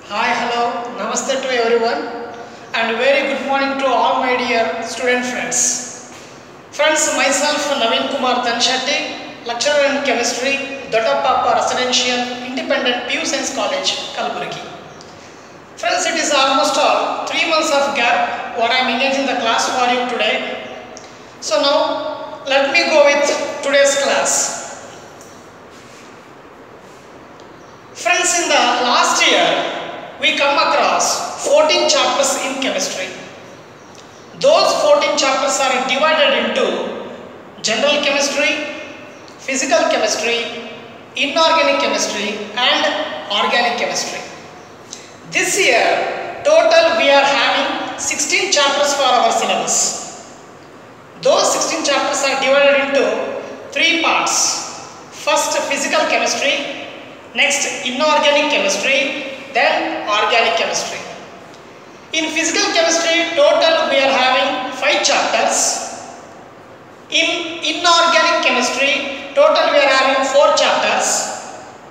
Hi, hello, namaste to everyone, and very good morning to all my dear student friends. Friends, myself Naveen Kumar Tanshetty, lecturer in chemistry, Doddapapa Residential Independent PU Science College, Kalaburagi. Friends, it is almost all 3 months of gap what I am engaged in the class for you today. So now, let me go with today's class. Friends, in the last year, we come across 14 chapters in chemistry. Those 14 chapters are divided into general chemistry, physical chemistry, inorganic chemistry and organic chemistry. This year, total we are having 16 chapters for our syllabus. Those 16 chapters are divided into 3 parts. First, physical chemistry, next inorganic chemistry, then organic chemistry. In physical chemistry, total we are having 5 chapters. In inorganic chemistry, total we are having 4 chapters.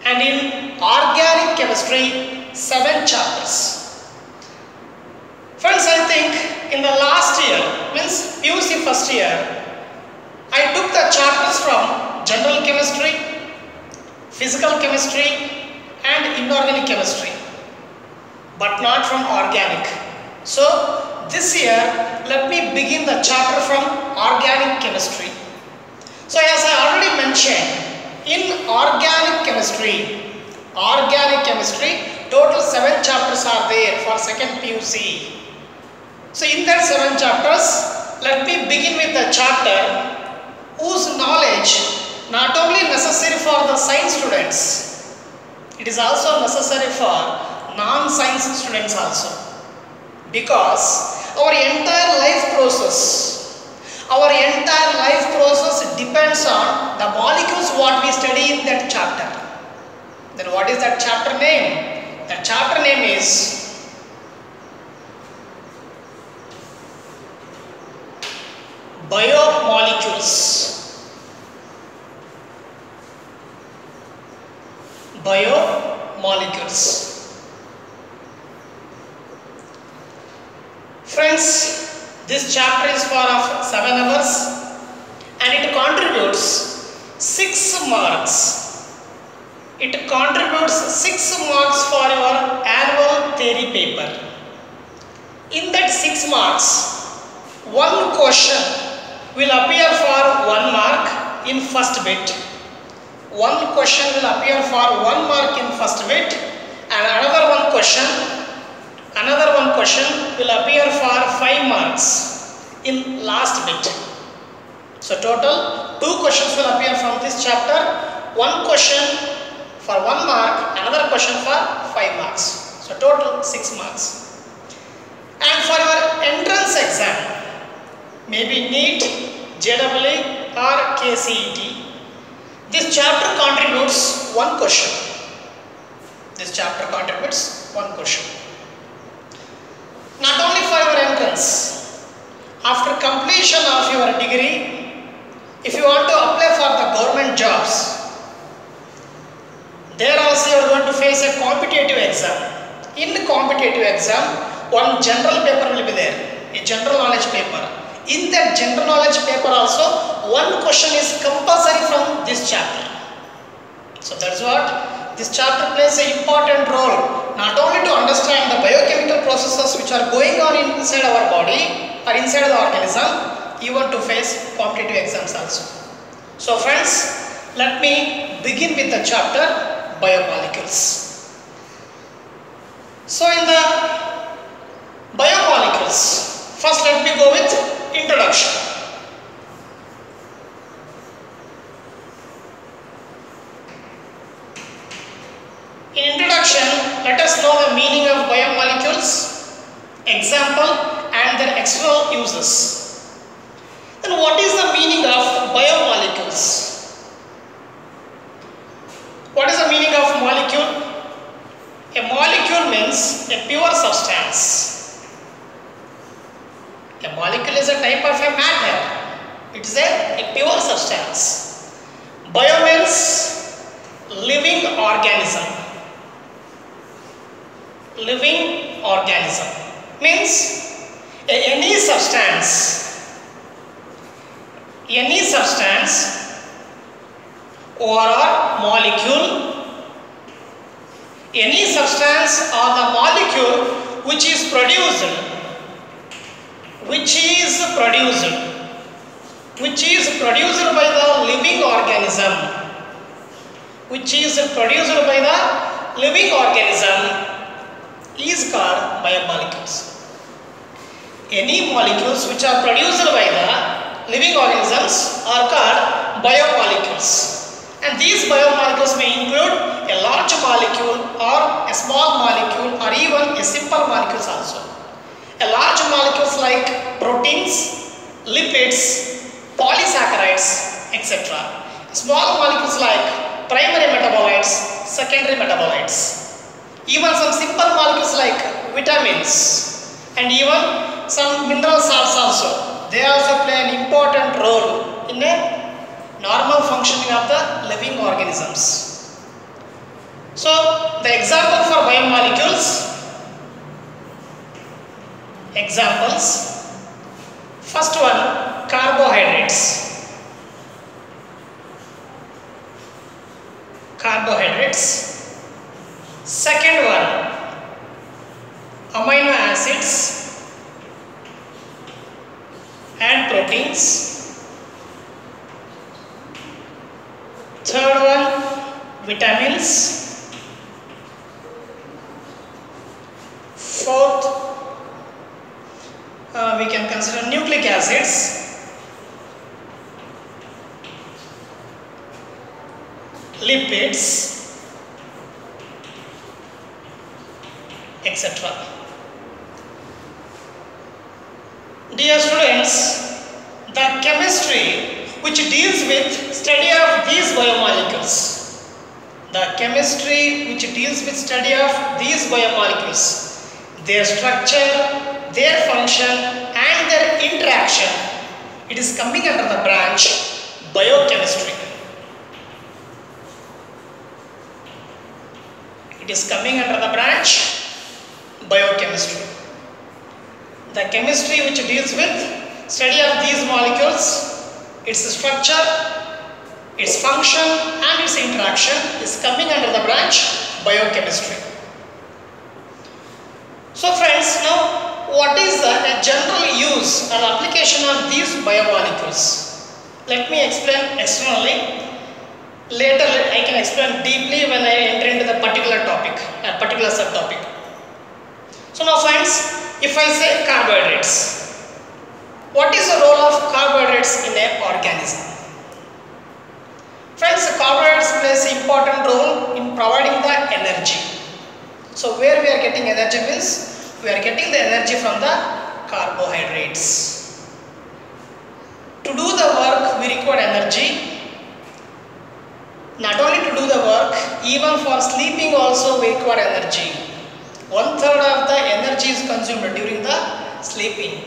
And in organic chemistry, 7 chapters. Friends, I think in the last year, means PUC first year, I took the chapters from general chemistry, physical chemistry and inorganic chemistry, but not from organic. So this year, let me begin the chapter from organic chemistry. So as I already mentioned, in organic chemistry, total 7 chapters are there for second PUC. So in that 7 chapters, let me begin with the chapter whose knowledge not only necessary for the science students, it is also necessary for non-science students also, because our entire life process depends on the molecules what we study in that chapter. Then what is that chapter name? That chapter name is biomolecules. Biomolecules. Friends, this chapter is for of 7 hours and it contributes 6 marks. It contributes 6 marks for your annual theory paper. In that 6 marks, one question will appear for 1 mark in first bit. One question will appear for 1 mark in first bit and another one question will appear for 5 marks in last bit. So total 2 questions will appear from this chapter. One question for 1 mark, another question for 5 marks. So total 6 marks. And for your entrance exam, maybe NEET, JEE or KCET, this chapter contributes 1 question. Not only for your entrance, after completion of your degree, if you want to apply for the government jobs, there also you are going to face a competitive exam. In the competitive exam, one general paper will be there, a general knowledge paper. In that general knowledge paper also, 1 question is compulsory from this chapter. So that's what this chapter plays an important role, not only to understand the biochemical processes which are going on inside our body or inside the organism, even to face competitive exams also. So friends, let me begin with the chapter biomolecules. So in the biomolecules, first let me go with introduction. In introduction, let us know the meaning of biomolecules, example and their external uses. Then what is the meaning of biomolecules? What is the meaning of molecule? A molecule means a pure substance. A molecule is a type of a matter. It is a pure substance. Bio means living organism. living organism. Means any substance or a molecule, any substance or the molecule which is produced by the living organism, is called biomolecules. Any molecules which are produced by the living organisms are called biomolecules. And these biomolecules may include a large molecule or a small molecule or even a simple molecules also. A large molecules like proteins, lipids, polysaccharides, etc. Small molecules like primary metabolites, secondary metabolites. Even some simple molecules like vitamins and even some mineral salts also. They also play an important role in a normal functioning of the living organisms. So, the example for biomolecules, examples, first one, carbohydrates. Second one, amino acids and proteins. Third one, vitamins. Fourth, we can consider nucleic acids, lipids, etc. Dear students, the chemistry which deals with study of these biomolecules, their structure, their function and their interaction, it is coming under the branch biochemistry. The chemistry which deals with study of these molecules, its structure, its function and its interaction is coming under the branch biochemistry. So friends, now what is the general use and application of these biomolecules? Let me explain externally. Later I can explain deeply when I enter into the particular topic, a particular subtopic. So now friends, if I say carbohydrates, what is the role of carbohydrates in an organism? Friends, carbohydrates plays an important role in providing the energy. So where we are getting energy means, we are getting the energy from the carbohydrates. To do the work we require energy. Not only to do the work, even for sleeping also we require energy. 1/3 of the energy is consumed during the sleeping.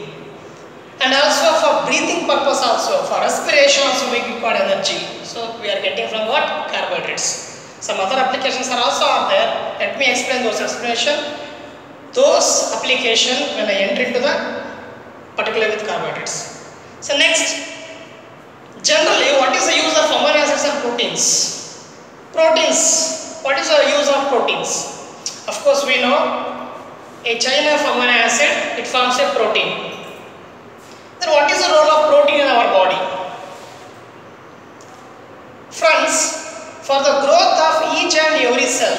And also for breathing purpose also, for respiration also we require energy. So we are getting from what? Carbohydrates. Some other applications are also there. Let me explain those application when I enter into the particularly with carbohydrates. So next, generally what is the use of amino acids and proteins? What is the use of proteins? Of course we know a chain of amino acid, it forms a protein. Then what is the role of protein in our body? Friends, for the growth of each and every cell,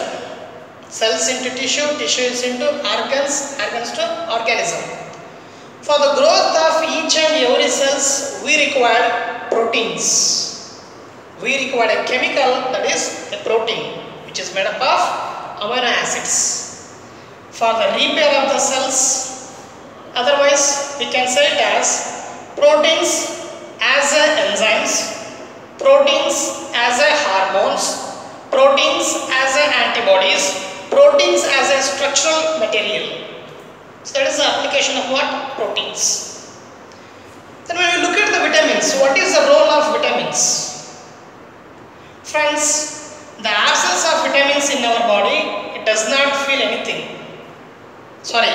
cells into tissue, tissues into organs, organs to organism. For the growth of each and every cells, we require proteins. We require a chemical, that is a protein, which is made up of amino acids. For the repair of the cells, otherwise we can say it as proteins as enzymes, proteins as hormones, proteins as antibodies, proteins as a structural material. So that is the application of what? Proteins. Then when we look at the vitamins, what is the role of vitamins? Friends, the absence of vitamins in our body, it does not feel anything. sorry,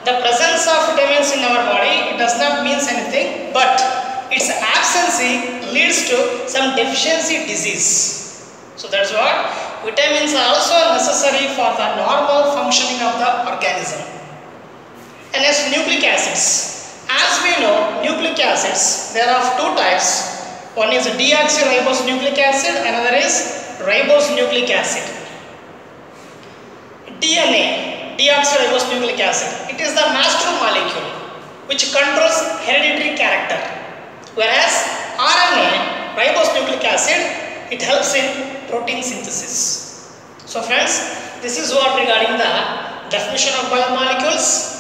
the presence of vitamins in our body, it does not mean anything, but its absence leads to some deficiency disease. So that's what vitamins are also necessary for the normal functioning of the organism. And as nucleic acids, as we know, nucleic acids, there are two types. One is deoxyribose nucleic acid, another is ribose nucleic acid. DNA, deoxyribose nucleic acid, it is the master molecule which controls hereditary character, whereas RNA, ribose nucleic acid, it helps in protein synthesis. So friends, this is what regarding the definition of biomolecules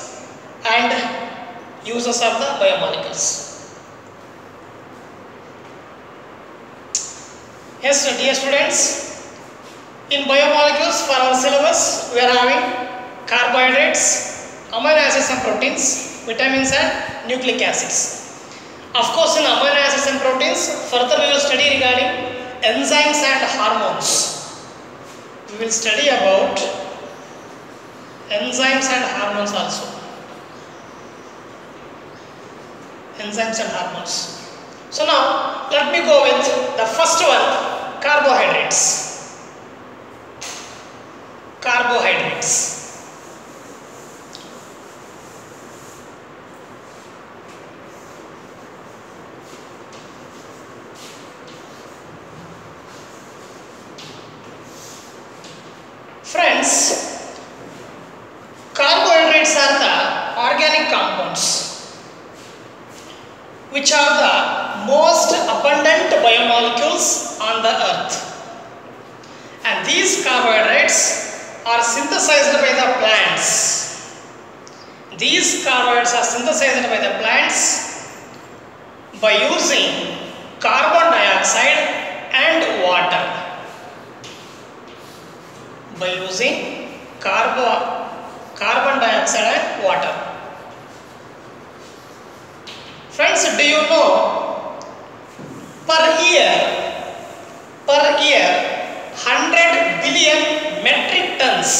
and uses of the biomolecules. Yes, dear students, in biomolecules for our syllabus we are having carbohydrates, amino acids and proteins, vitamins and nucleic acids. Of course, in amino acids and proteins, further we will study regarding enzymes and hormones. We will study about enzymes and hormones also. Enzymes and hormones. So now let me go with the first one, carbohydrates. Carbohydrates. Friends, carbohydrates are the organic compounds which are the most abundant biomolecules on the earth, and these carbohydrates are synthesized by the plants. These carbohydrates are synthesized by the plants by using carbon dioxide and water. By using carbon dioxide and water. Friends, do you know per year 100 billion metric tons,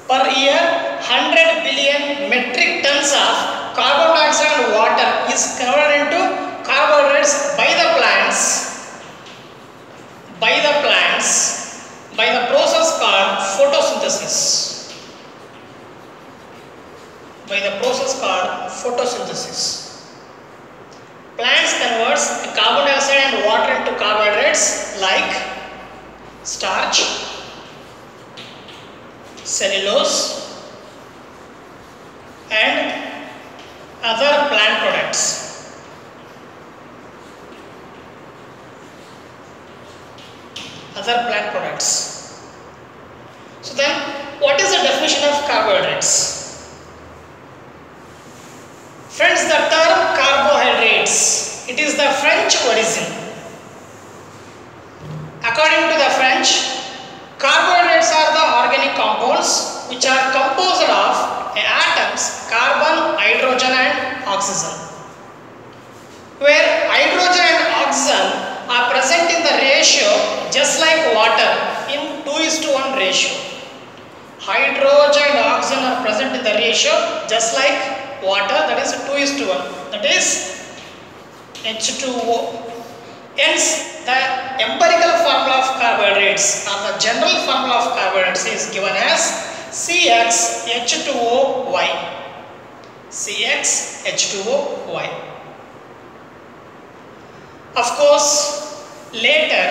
per year 100 billion metric tons of carbon dioxide and water is converted into carbohydrates by the plants, by the process called photosynthesis. By the process called photosynthesis. Plants converts carbon dioxide and water into carbohydrates like starch, cellulose and other plant products. So then, what is the definition of carbohydrates? Friends, the term carbohydrates, it is the French origin. According to the French, carbohydrates are the organic compounds which are composed of atoms carbon, hydrogen and oxygen, where hydrogen and oxygen are present in the ratio just like water in 2:1 ratio. Hydrogen and oxygen are present in the ratio just like water, that is 2:1, that is H2O. Hence, the empirical formula of carbohydrates or the general formula of carbohydrates is given as CxH2OY. CxH2OY. Of course, later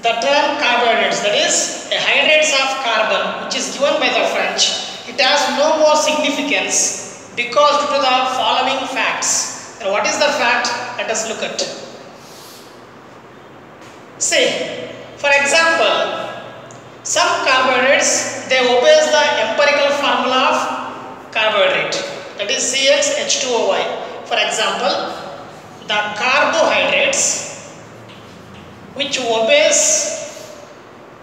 the term carbohydrates, that is hydrates of carbon, which is given by the French, it has no more significance because due to the following facts. And what is the fact? Let us look at. Say, for example, some carbohydrates, they obey the empirical formula of carbohydrate, that is CxH2OY. For example, the carbohydrates which obeys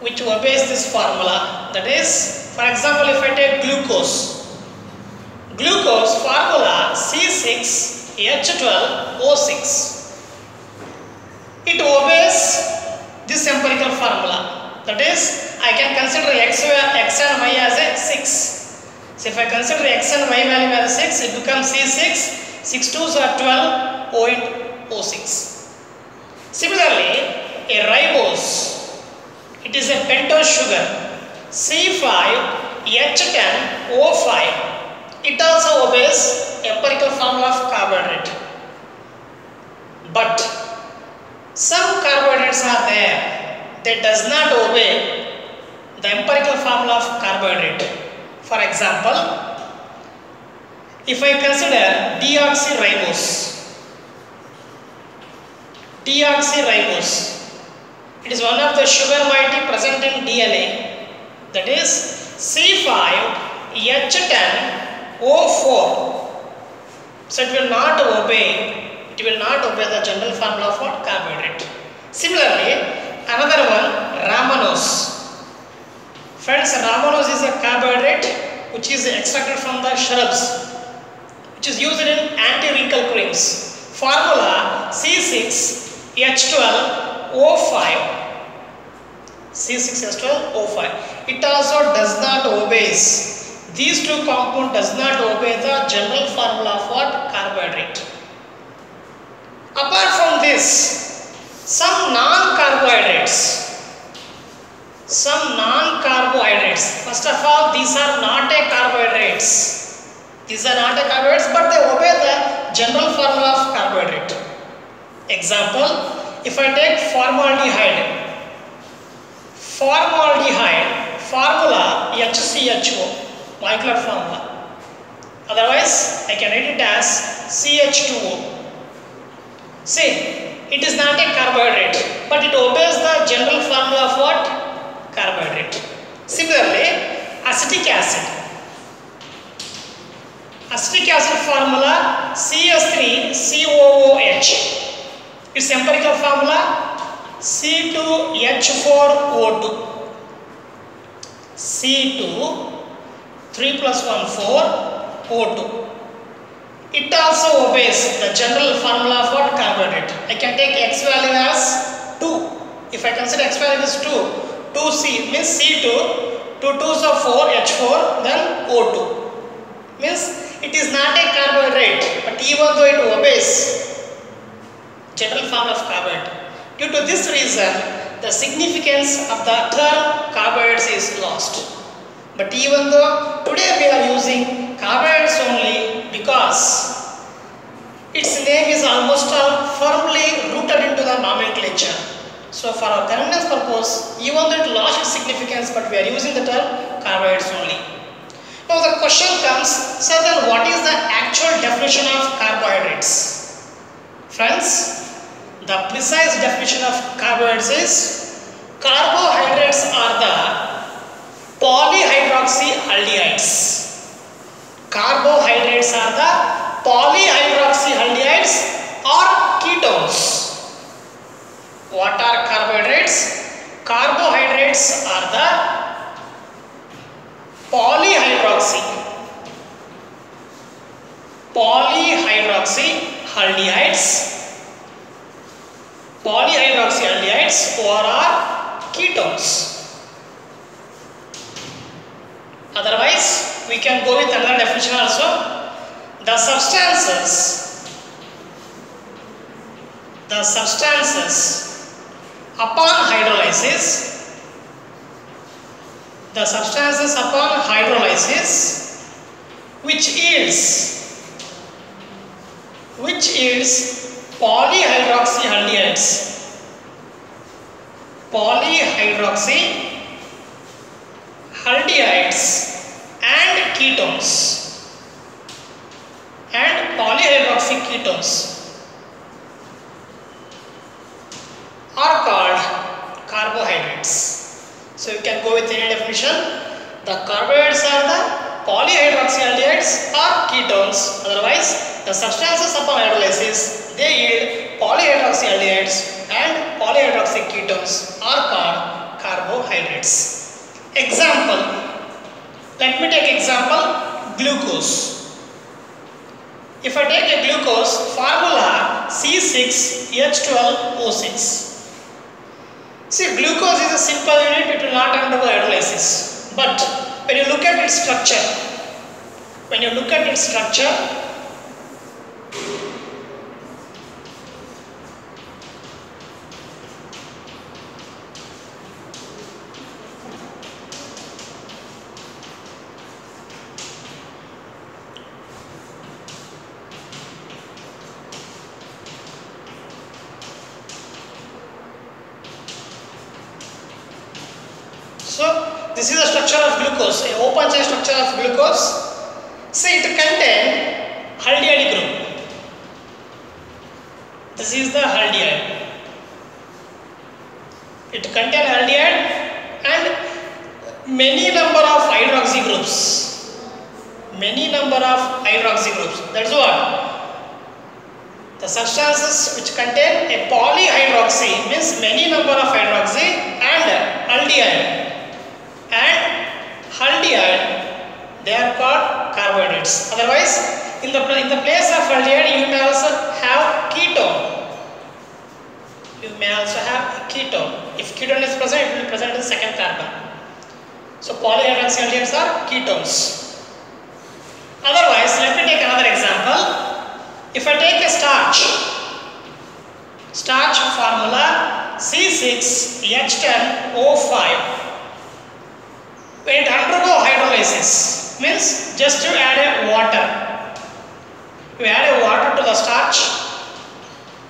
this formula, that is, for example, if I take glucose formula C6H12O6, it obeys this empirical formula, that is, I can consider x and y as a 6. So if I consider x and y value as 6, it becomes C6, 6 2s are 12.06. Similarly, a ribose, it is a pentose sugar, C5H10O5. It also obeys empirical formula of carbohydrate. But some carbohydrates are there that does not obey the empirical formula of carbohydrate. For example, if I consider deoxyribose, it is one of the sugar moiety present in DNA, that is C5H10O4. So it will not obey the general formula of what? Carbohydrate. Similarly, another one, ramenose. Friends, ramenose is a carbohydrate which is extracted from the shrubs, which is used in anti-wrinkle creams. Formula C6H12O5. C6H12O5. It also does not obey. These two compounds does not obey the general formula of what? Carbohydrate. Apart from this, some non-carbohydrates. First of all, these are not a carbohydrates. But they obey the general formula of carbohydrate. Example, if I take formaldehyde, formula HCHO, molecular formula. Otherwise, I can write it as CH2O. See, it is not a carbohydrate, but it obeys the general formula of what? Carbohydrate. Similarly, acetic acid. Acetic acid formula CS3COOH. Its empirical formula C2H4O2. C2 3 plus 1 4 O2. It also obeys the general formula of what? Carbohydrate. I can take X value as 2. If I consider X value is 2, 2C means C2, 2 2s are 4, H4, then O2. Means it is not a carbohydrate, but even though it obeys general formula of carbohydrate. Due to this reason, the significance of the term carbohydrates is lost. But even though today we are using carbohydrates only because its name is almost firmly rooted into the nomenclature. So for our correctness purpose, even though it lost its significance, but we are using the term carbohydrates only. Now the question comes, so then what is the actual definition of carbohydrates? Friends, the precise definition of carbohydrates is, carbohydrates are the polyhydroxyaldehydes. Carbohydrates are the polyhydroxyaldehydes or ketones. What are carbohydrates? Carbohydrates are the polyhydroxyaldehydes or are ketones. Otherwise, we can go with another definition also. The substances upon hydrolysis, which yields polyhydroxyaldehydes and ketones and polyhydroxy ketones are called carbohydrates. So you can go with any definition. The carbohydrates are the polyhydroxyaldehydes or ketones. Otherwise, the substances upon hydrolysis, they yield polyhydroxyaldehydes and polyhydroxy ketones are called carbohydrates. Example, let me take example, glucose. If I take a glucose, formula C6H12O6. See, glucose is a simple unit, it will not undergo hydrolysis. But when you look at its structure, when you look at its structure, so this is the structure of glucose, a open chain structure of glucose. See, it contains aldehyde group. This is the aldehyde. It contains aldehyde and many number of hydroxy groups. Many number of hydroxy groups. That's what the substances which contain a polyhydroxy means many number of hydroxy and aldehyde. And aldehyde, they are called carbohydrates. Otherwise, in the place of aldehyde, you may also have ketone. You may also have ketone. If ketone is present, it will be present in the second carbon. So polyhydroxy aldehydes are ketones. Otherwise, let me take another example. If I take a starch formula C6H10O5. When it undergo hydrolysis, means just you add a water. You add a water to the starch.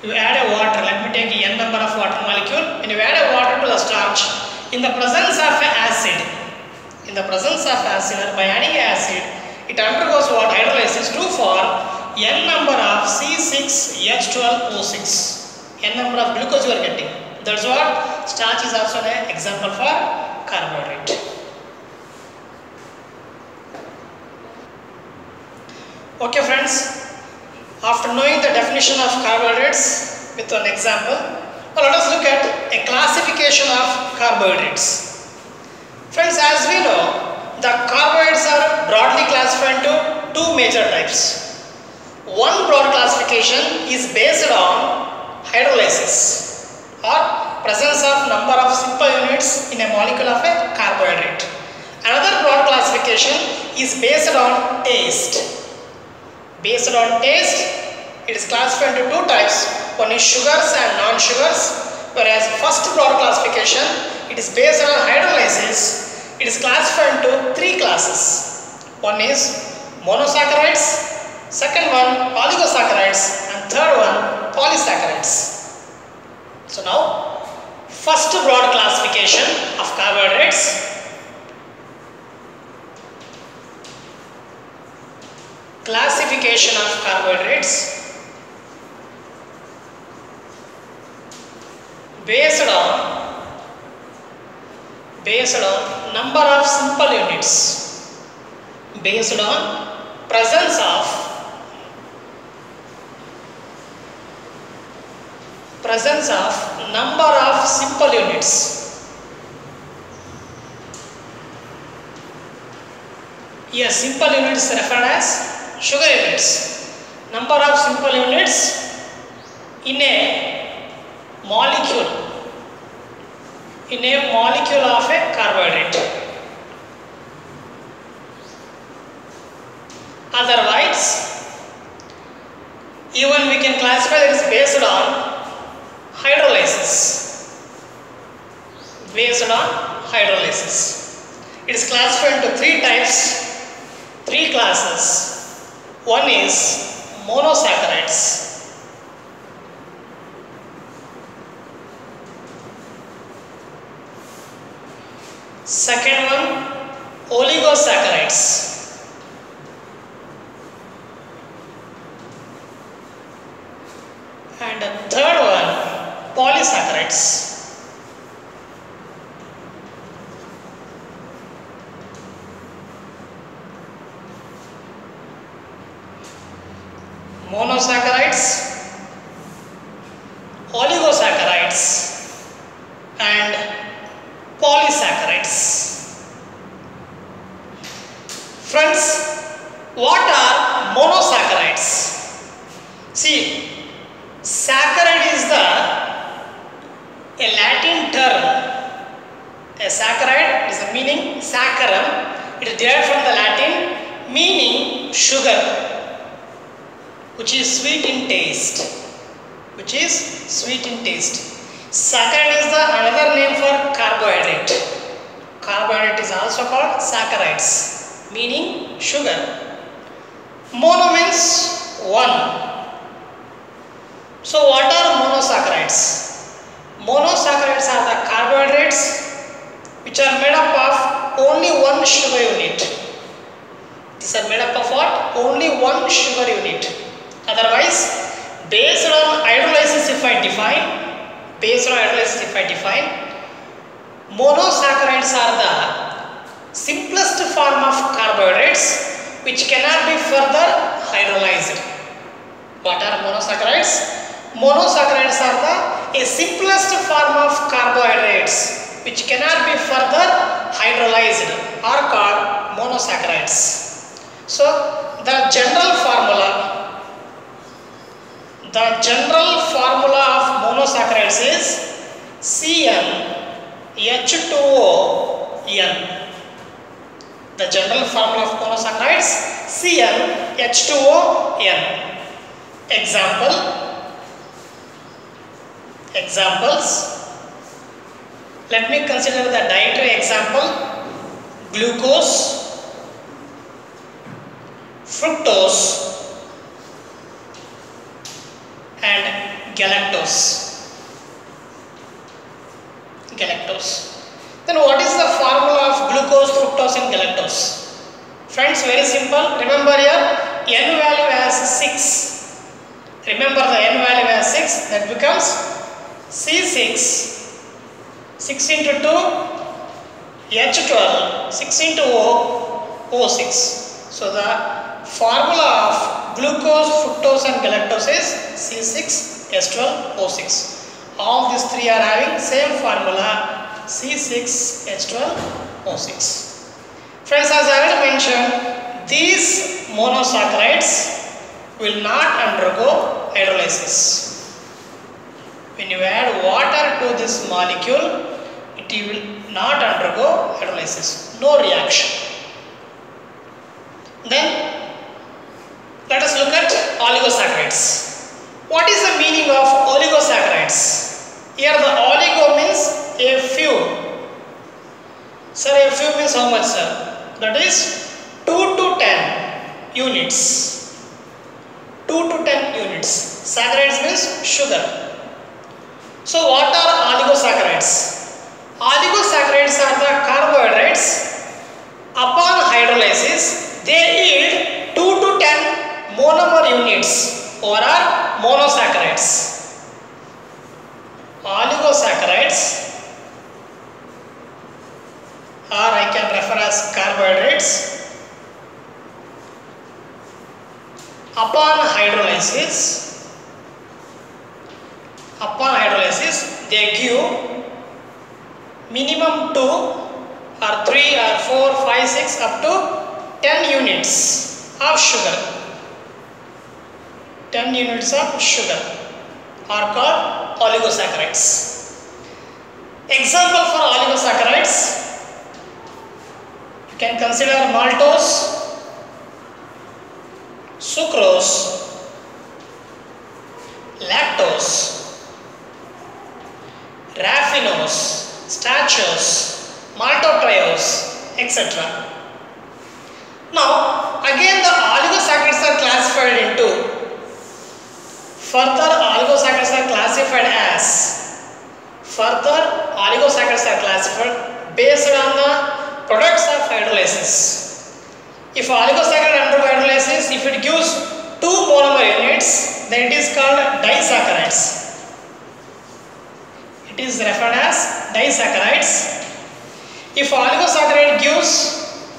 You add a water. Let me take n number of water molecule. When you add a water to the starch, in the presence of an acid, or by adding acid, it undergoes what hydrolysis to form n number of C6H12O6. N number of glucose you are getting. That's what starch is also an example for carbohydrate. Okay friends, after knowing the definition of carbohydrates with an example, now let us look at a classification of carbohydrates. Friends, as we know, the carbohydrates are broadly classified into two major types. One broad classification is based on hydrolysis or presence of number of simple units in a molecule of a carbohydrate. Another broad classification is based on taste. Based on taste, it is classified into two types. One is sugars and non-sugars, whereas first broad classification, it is based on hydrolysis. It is classified into three classes. One is monosaccharides, second one oligosaccharides, and third one polysaccharides. So now, first broad classification of carbohydrates. Classification of carbohydrates based on number of simple units, based on presence of number of simple units. Here simple units referred as sugar units. Number of simple units in a molecule of a carbohydrate. Otherwise, even we can classify it as based on hydrolysis. It is classified into three types, three classes. One is monosaccharides. Second one, oligosaccharides. And the third one, polysaccharides. Monosaccharides, oligosaccharides, and polysaccharides. Friends, what are monosaccharides? See, saccharide is a Latin term. A saccharide is the meaning saccharum. It is derived from the Latin meaning sugar, which is sweet in taste. Which is sweet in taste. Saccharide is the another name for carbohydrate. Carbohydrate is also called saccharides, meaning sugar. Mono means one. So what are monosaccharides? Monosaccharides are the carbohydrates which are made up of only one sugar unit. These are made up of what? Only one sugar unit. Otherwise, based on hydrolysis if I define, monosaccharides are the simplest form of carbohydrates which cannot be further hydrolyzed. What are monosaccharides? Monosaccharides are a simplest form of carbohydrates which cannot be further hydrolyzed are called monosaccharides. So the general formula of monosaccharides is CnH2ON. The general formula of monosaccharides CnH2ON. Examples. Let me consider the dietary example: glucose, fructose, and galactose. Then what is the formula of glucose, fructose and galactose? Friends, very simple. Remember here, N value as 6. Remember the N value as 6. That becomes C6. 6 into 2, H12. 6 into O, O6. So the formula of glucose, fructose and galactose is C6H12O6. All these three are having same formula, C6H12O6. Friends, as I already mentioned, these monosaccharides will not undergo hydrolysis. When you add water to this molecule, it will not undergo hydrolysis, no reaction. Then let us look at oligosaccharides. What is the meaning of oligosaccharides? Here the oligo means a few. Sir, a few means how much, sir? That is 2 to 10 units. 2 to 10 units. Saccharides means sugar. So what are oligosaccharides? Oligosaccharides are the carbohydrates. Upon hydrolysis, they yield 2 to 10 monomer units or are monosaccharides. Oligosaccharides, or I can refer as carbohydrates, upon hydrolysis they give minimum 2 or 3 or 4, 5, 6 up to 10 units of sugar. 10 units of sugar are called oligosaccharides. Example for oligosaccharides, you can consider maltose, sucrose, lactose, raffinose, stachose, maltotriose, etc. Now again the oligosaccharides are classified into based on the products of hydrolysis. If oligosaccharide undergo hydrolysis, if it gives 2 monomer units, then it is called disaccharides. It is referred as disaccharides. If oligosaccharide gives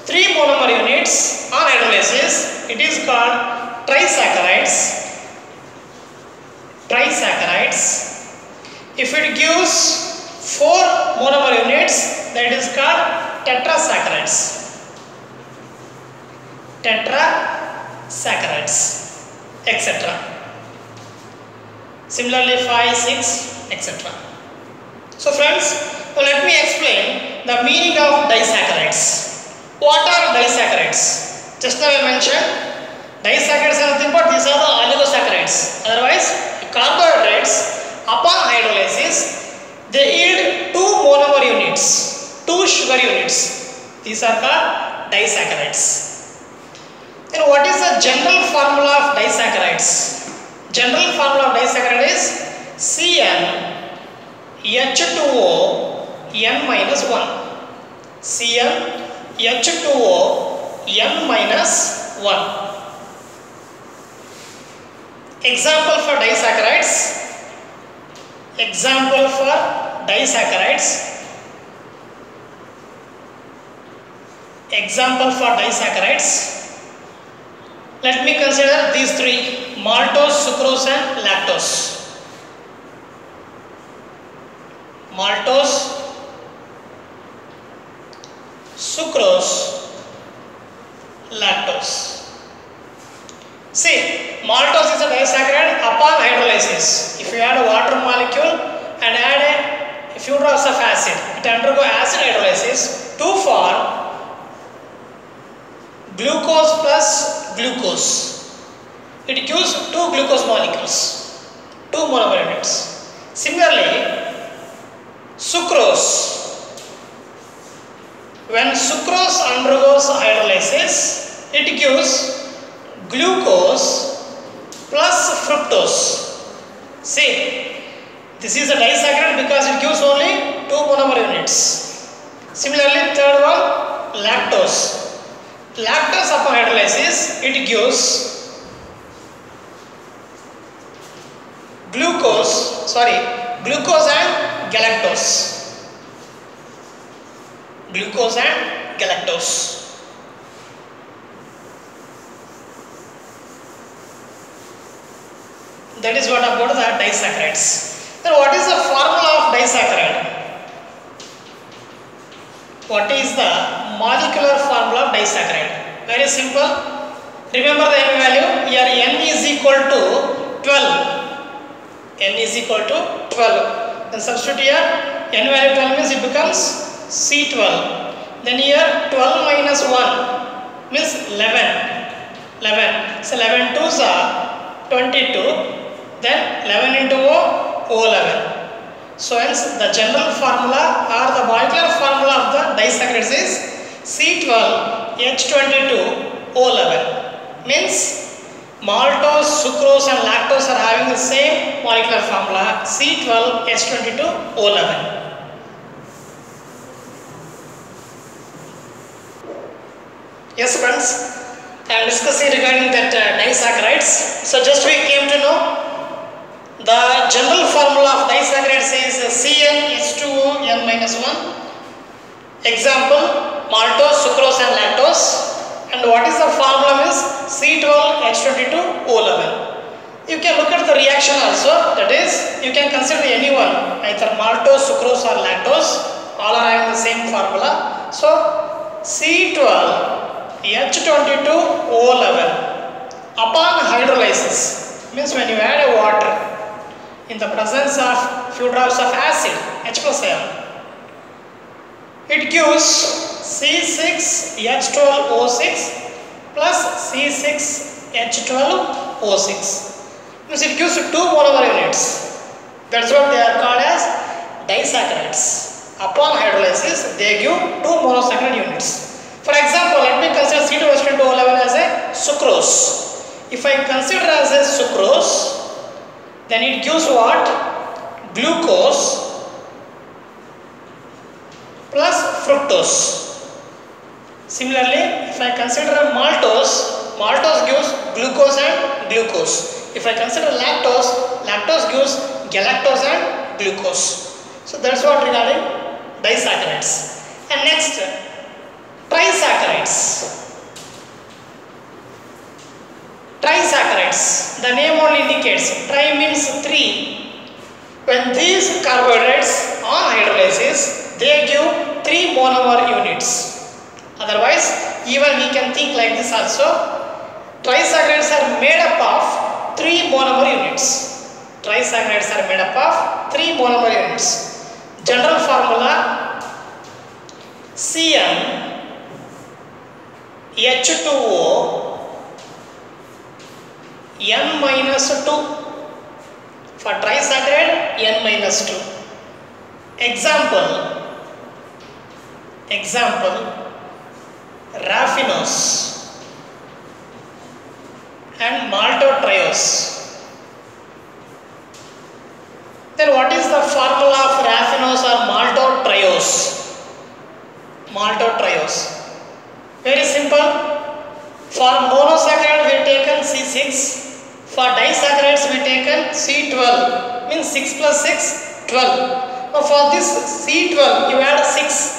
3 monomer units on hydrolysis, it is called trisaccharides. If it gives 4 monomer units, that is called tetrasaccharides. Etc. Similarly 5, 6, etc. So friends, let me explain the meaning of disaccharides. What are disaccharides? Just now I mentioned disaccharides are nothing but these are the oligosaccharides. Otherwise, carbohydrates upon hydrolysis they yield 2 monomer units, 2 sugar units. These are called disaccharides. Then what is the general formula of disaccharides? General formula of disaccharide is CnH2O n minus 1. CnH2O n minus 1. Example for disaccharides. Example for disaccharides. Example for disaccharides. Let me consider these three: maltose, sucrose and lactose. Maltose, sucrose, lactose. See, maltose is a disaccharide upon hydrolysis. If you add a water molecule and add a few drops of acid, it undergo acid hydrolysis to form glucose plus glucose. It gives 2 glucose molecules, 2 monomer units. Similarly, sucrose. When sucrose undergoes hydrolysis, it gives glucose plus fructose. See, this is a disaccharide because it gives only 2 monomer units. Similarly, third one, lactose. Lactose upon hydrolysis, it gives glucose and galactose. Glucose and galactose. That is what about the disaccharides. Then what is the formula of disaccharide? What is the molecular formula of disaccharide? Very simple. Remember the n value. Here n is equal to 12. N is equal to 12. Then substitute here. N value 12 means it becomes C12. Then here 12 minus 1 means 11. 11. So 11 2s are 22. Then 11 into O, O11. So hence the general formula or the molecular formula of the disaccharides is C12H22O11. Means maltose, sucrose and lactose are having the same molecular formula C12H22O11. Yes friends, I am discussing regarding that disaccharides. So just we came to know the general formula of disaccharides is CnH2O n minus 1. Example, maltose, sucrose and lactose. And what is the formula is C12H22O11. You can look at the reaction also, that is you can consider anyone, either maltose, sucrose or lactose, all are having the same formula. So C12H22O11 upon hydrolysis means when you add a water in the presence of few drops of acid H plus ion, it gives C6H12O6 plus C6H12O6. Means it gives 2 monomer units. That's what they are called as disaccharides. Upon hydrolysis, they give 2 monosaccharide units. For example, let me consider C2H22O11 as a sucrose. If I consider as a sucrose, then it gives what? Glucose plus fructose. Similarly, if I consider maltose, maltose gives glucose and glucose. If I consider lactose, lactose gives galactose and glucose. So that's what regarding disaccharides. And next, trisaccharides. Trisaccharides, the name only indicates, tri means 3. When these carbohydrates on hydrolysis, they give 3 monomer units. Otherwise, even we can think like this also. Trisaccharides are made up of 3 monomer units. Trisaccharides are made up of 3 monomer units. General formula CnH2O H2O N minus 2. For trisaccharide N minus 2. Example raffinose and maltotriose. Then what is the formula of raffinose or maltotriose? Maltotriose. Very simple. For monosaccharide we taken C6. For disaccharides we taken C12. Means 6 plus 6, 12. Now for this C12 you add 6.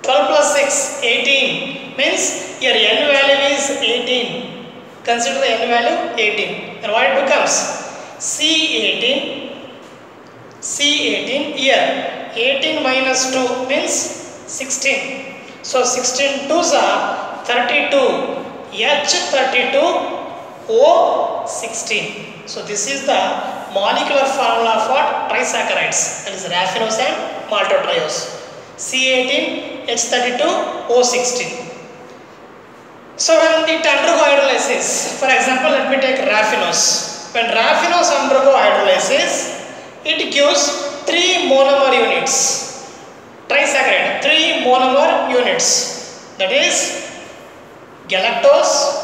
12 plus 6, 18. Means your N value is 18. Consider the N value 18. And what it becomes? C18. Here 18 minus 2 means 16. So 16 2s are 32. H32 O16. So this is the molecular formula for trisaccharides. That is raffinose and maltotriose. C18 H32 O16. So when it undergo hydrolysis, for example, let me take raffinose. When raffinose undergo hydrolysis, it gives 3 monomer units. Trisaccharide, 3 monomer units. That is galactose,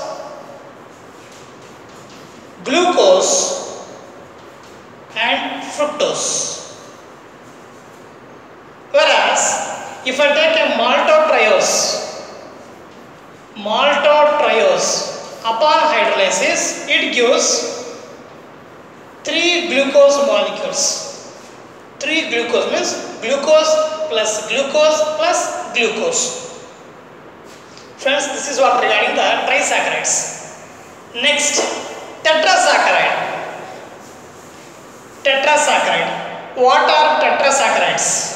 glucose and fructose. Whereas if I take a maltotriose upon hydrolysis, it gives 3 glucose molecules. 3 glucose means glucose plus glucose plus glucose. Friends, this is what regarding the trisaccharides. Next, tetrasaccharide. What are tetrasaccharides?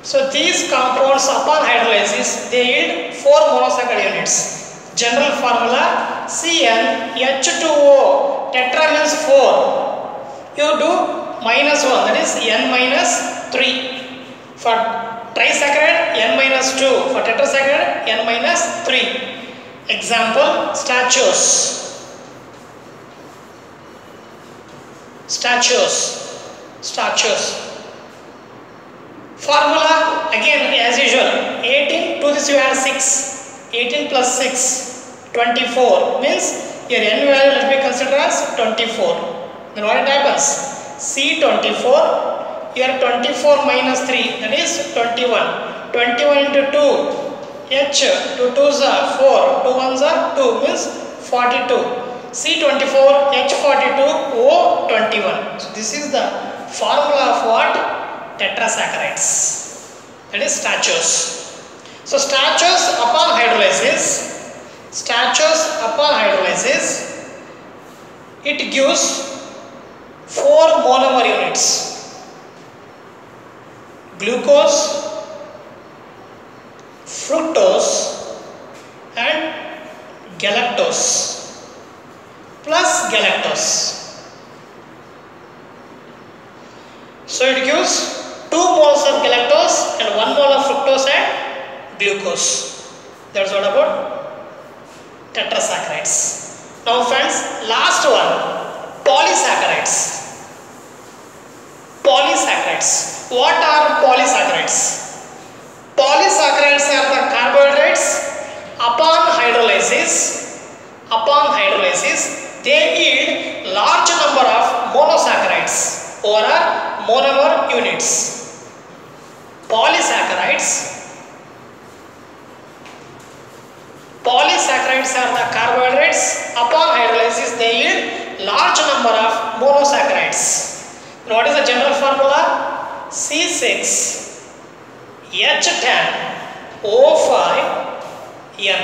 So these compounds upon hydrolysis they yield 4 monosaccharide units. General formula CnH2O. Tetra means 4. You do minus 1, that is N minus 3. For trisaccharide N minus 2. For tetrasaccharide N minus 3. Example stachose. Formula again as usual, 18 to this you add 6, 18 plus 6, 24 means your N value let me consider as 24. Then what it happens? C24, here 24 minus 3 that is 21, 21 into 2, H, 2 2s are 4, 2 1s are 2 means 42. C24, H42, O21. So this is the formula of what? Tetrasaccharides. That is stachose. So stachose upon hydrolysis, it gives 4 monomer units. Glucose, fructose and galactose plus galactose. So it gives 2 moles of galactose and 1 mole of fructose and glucose. That's what about tetrasaccharides. Now friends, last one, polysaccharides. What are polysaccharides? Polysaccharides are the carbohydrates upon hydrolysis they yield large number of monosaccharides or monomer units. Polysaccharides are the carbohydrates upon hydrolysis they yield large number of monosaccharides. And what is the general formula? C6 H10 O5 N.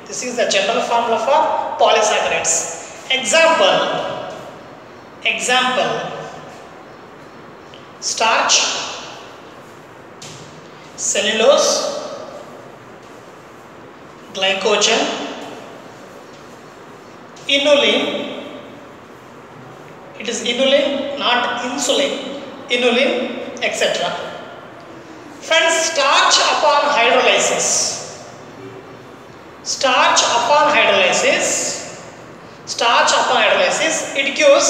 This is the general formula for polysaccharides. Example starch, cellulose, glycogen, inulin. It is inulin, not insulin, inulin, etc. Friends, starch starch upon hydrolysis. Starch upon hydrolysis. Starch upon hydrolysis. It gives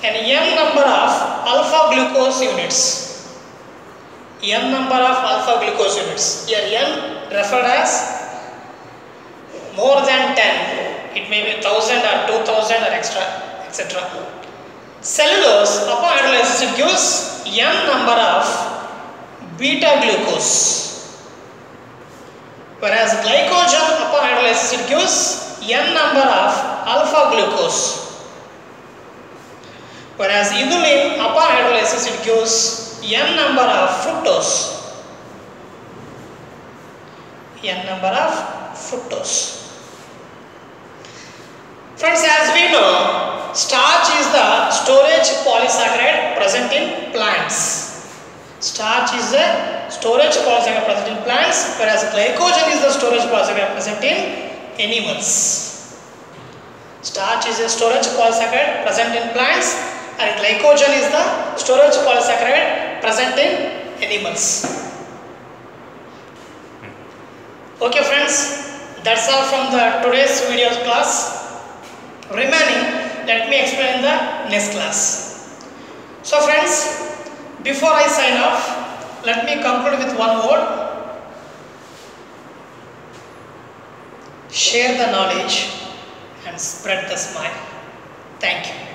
an n number of alpha glucose units. N number of alpha glucose units. Here n referred as more than 10. It may be 1000 or 2000 or extra, etc. Cellulose upon hydrolysis it gives n number of beta glucose, whereas glycogen upon hydrolysis it gives n number of alpha glucose, whereas inulin upon hydrolysis it gives n number of fructose. N number of fructose. Friends, as we know, starch is the storage polysaccharide present in plants. Starch is the storage polysaccharide present in plants, whereas glycogen is the storage polysaccharide present in animals. Starch is a storage polysaccharide present in plants, and glycogen is the storage polysaccharide present in animals. Okay friends, that's all from the today's video class. Remaining, let me explain the next class. So friends, before I sign off, let me conclude with one word. Share the knowledge and spread the smile. Thank you.